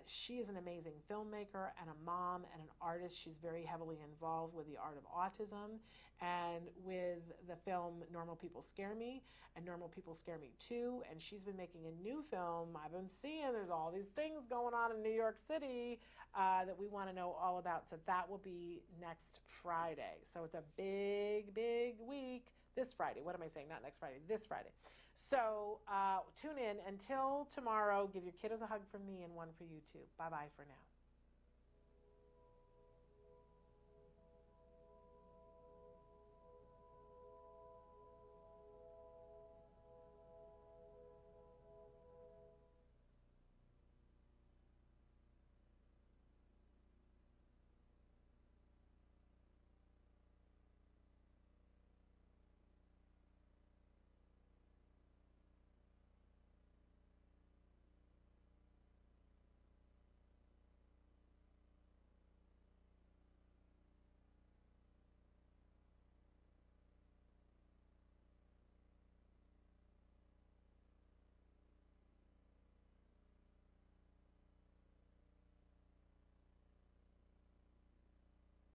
She is an amazing filmmaker and a mom and an artist. She's very heavily involved with the art of autism and with the film Normal People Scare Me and Normal People Scare Me 2. And she's been making a new film. I've been seeing there's all these things going on in New York City that we want to know all about. So that will be next Friday. So it's a big, big week. This Friday. What am I saying? Not next Friday. This Friday. So tune in. Until tomorrow, give your kiddos a hug from me and one for you too. Bye-bye for now.